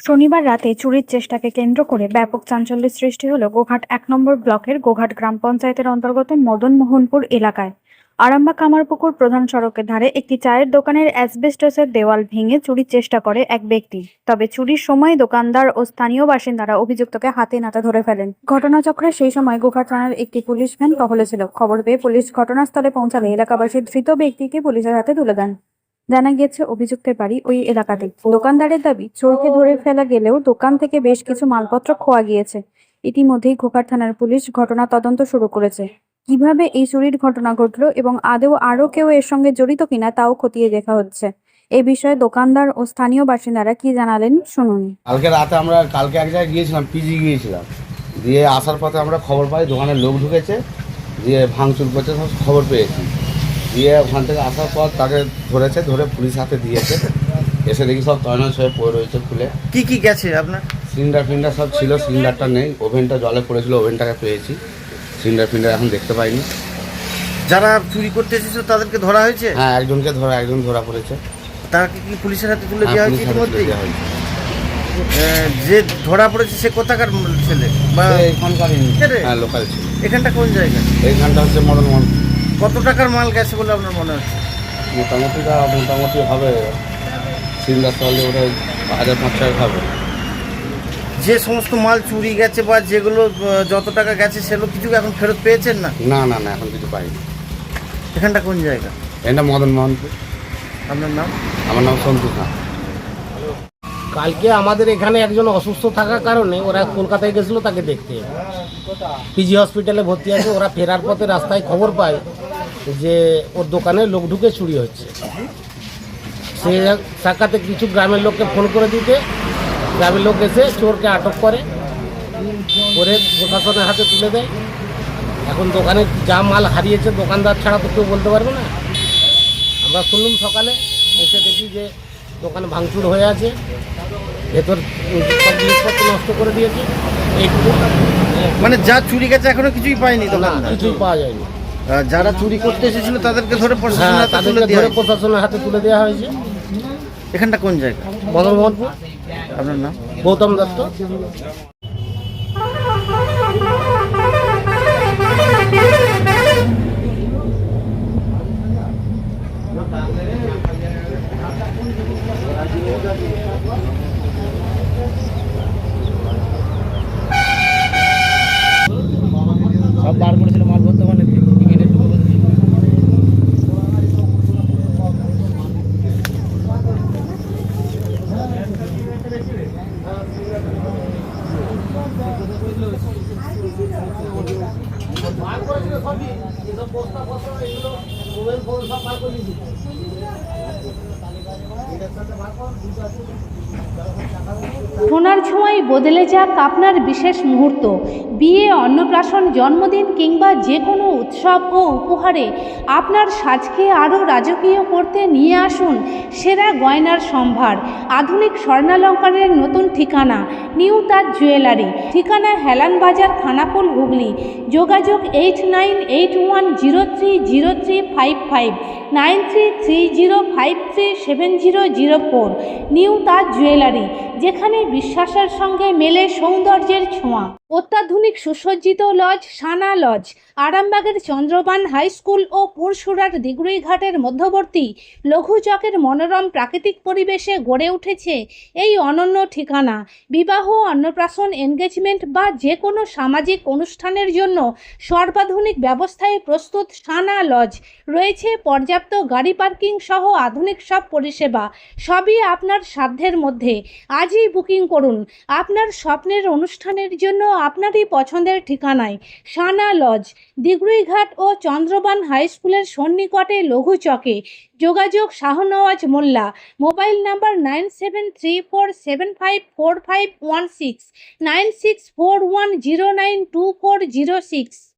শনিবার রাতে চুরির চেষ্টাকে কেন্দ্র করে ব্যাপক চাঞ্চল্যের সৃষ্টি হলো গোঘাট ১ নম্বর ব্লকের গোঘাট গ্রাম পঞ্চায়েতের অন্তর্গত মদনমোহনপুর এলাকায়। আরামবাগ কামারপুকুর প্রধান সড়কের ধারে একটি চায়ের দোকানের অ্যাসবেস্টসের দেওয়াল ভেঙে চুরির চেষ্টা করে এক ব্যক্তি। তবে চুরির সময় দোকানদার ও স্থানীয় বাসিন্দারা অভিযুক্তকে হাতে নাতে ধরে ফেলেন। ঘটনাচক্রে সেই সময় গোঘাট থানার একটি পুলিশ ভ্যান টহলে ছিল। খবর পেয়ে পুলিশ ঘটনাস্থলে পৌঁছালে এলাকাবাসী ধৃত ব্যক্তিকে পুলিশের হাতে তুলে দেন। জানা গিয়েছে অভিযুক্তের বাড়ি ওই এলাকাতে। দোকানদারের দাবি, চোরকে ধরে ফেলা গেলেও দোকান থেকে বেশ কিছু মালপত্র খোয়া গিয়েছে। ইতিমধ্যেই গোঘাট থানার পুলিশ ঘটনা তদন্ত শুরু করেছে। কিভাবে এই চুরির ঘটনা ঘটলো এবং আদৌ আরো কেউ এর সঙ্গে জড়িত কিনা তাও খতিয়ে দেখা হচ্ছে। এই বিষয়ে দোকানদার ও স্থানীয় বাসিন্দারা কি জানালেন শুনুন। কালকে রাতে আমরা এক জায়গায় গিয়েছিলাম, পিজি গিয়েছিলাম। দিয়ে আসার পথে আমরা খবর পাই দোকানের লোক ঢুকেছে, দিয়ে ভাঙচুর করছে, সব খবর পেয়েছি। দিয়ে ওখান থেকে আসার পর তাকে ধরে পুলিশ হাতে দিয়েছে। এসে দেখি সব তয়নস হয়ে পড়ে রয়েছে খুলে। কি গেছে আপনার? সিলিন্ডার সব ছিল, সিলিন্ডারটা নেই। ওভেনটা জলে পড়েছিল, ওভেনটাকে পেয়েছি। সিলিন্ডার এখন দেখতে পাইনি। যারা চুরি করতে এসেছিল তাদেরকে ধরা হয়েছে? হ্যাঁ, একজন ধরা পড়েছে। তাকে কি পুলিশের হাতে তুলে দেওয়া হয়েছে? ইতিমধ্যে হয়েছে। যে ধরা পড়েছে সে কোথাকার ছেলে বা এখানকারই? হ্যাঁ, লোকাল ছিল। এখানটা কোন জায়গা? এইখানটা হচ্ছে মদনমোহন। কত টাকার মাল গেছে বলে আপনার মনে হচ্ছে? মোটামুটি হবে, সিলিন্ডার চালালে ওটা 1,000-5,000 হবে। যে সমস্ত মাল চুরি গেছে বা যেগুলো যত টাকা গেছে সেগুলো কিছু এখন ফেরত পেয়েছেন না? না, এখন কিছু পাইনি। এখানটা কোন জায়গা? এটা মদনমোহনপুর। আপনার নাম? আমার নাম সন্তু খান। কালকে আমাদের এখানে একজন অসুস্থ থাকার কারণে ওরা কলকাতায় গেছিলো তাকে দেখতে। পিজি হসপিটালে ভর্তি আছে। ওরা ফেরার পথে রাস্তায় খবর পায় যে ওর দোকানে লোক ঢুকে চুরি হচ্ছে। সে সাক্ষাতে কিছু গ্রামের লোককে ফোন করে দিতে গ্রামের লোক এসে চোরকে আটক করে প্রশাসনের হাতে তুলে দেয়। এখন দোকানে যা মাল হারিয়েছে দোকানদার ছাড়া তো কেউ বলতে পারবে না। আমরা শুনলাম সকালে এসে দেখি যে দোকানে ভাঙচুর হয়ে আছে, ভেতর সব জিনিসপত্র নষ্ট করে দিয়েছে। এইটুকু। মানে যা চুরি গেছে এখনো কিছুই পায়নি? কিছুই পাওয়া যায়নি। যারা চুরি করতে এসেছিল তাদেরকে ধরে প্রশাসনের হাতে তুলে দেওয়া হয়েছে। এখানটা কোন জায়গা? মদনমোহনপুর। আপনার নাম? গৌতম দত্ত। সব বার করেছিল মাল ভরতে মানে সোনার ছোঁয়ায় বদলে যাক আপনার বিশেষ মুহূর্ত। বিয়ে, অন্নপ্রাশন, জন্মদিন কিংবা যে কোনো উৎসব ও উপহারে আপনার সাজকে আরও রাজকীয় করতে নিয়ে আসুন সেরা গয়নার সম্ভার। আধুনিক স্বর্ণালঙ্কারের নতুন ঠিকানা নিউ তাজ জুয়েলারি। ঠিকানা হেলান বাজার, খানাকুল, হুগলি। যোগাযোগ 8981030355, 9330537004। নিউ তাজ জুয়েলারি, যেখানে বিশ্বাসের সঙ্গে মেলে সৌন্দর্যের ছোঁয়া। অত্যাধুনিক সুসজ্জিত লজ সানা লজ। আরামবাগের চন্দ্রবান হাই স্কুল ও পুরসুরার দিগুড়িঘাটের মধ্যবর্তী লঘু চকের মনোরম প্রাকৃতিক পরিবেশে গড়ে উঠেছে এই অনন্য ঠিকানা। বিবাহ, অন্নপ্রাশন, এনগেজমেন্ট বা যে কোনো সামাজিক অনুষ্ঠানের জন্য সর্বাধুনিক ব্যবস্থায় প্রস্তুত সানা লজ। রয়েছে পর্যাপ্ত গাড়ি পার্কিং সহ আধুনিক সব পরিষেবা। সবই আপনার সাধ্যের মধ্যে। আজই বুকিং করুন আপনার স্বপ্নের অনুষ্ঠানের জন্য আপনারই পছন্দের ঠিকানায়। সানা লজ, দিগুড়িঘাট ও চন্দ্রবান হাই স্কুলের সন্নিকটে লঘু চকে। যোগাযোগ শাহনওয়াজ মোল্লা। Mobile number 9734754516, 9641092406।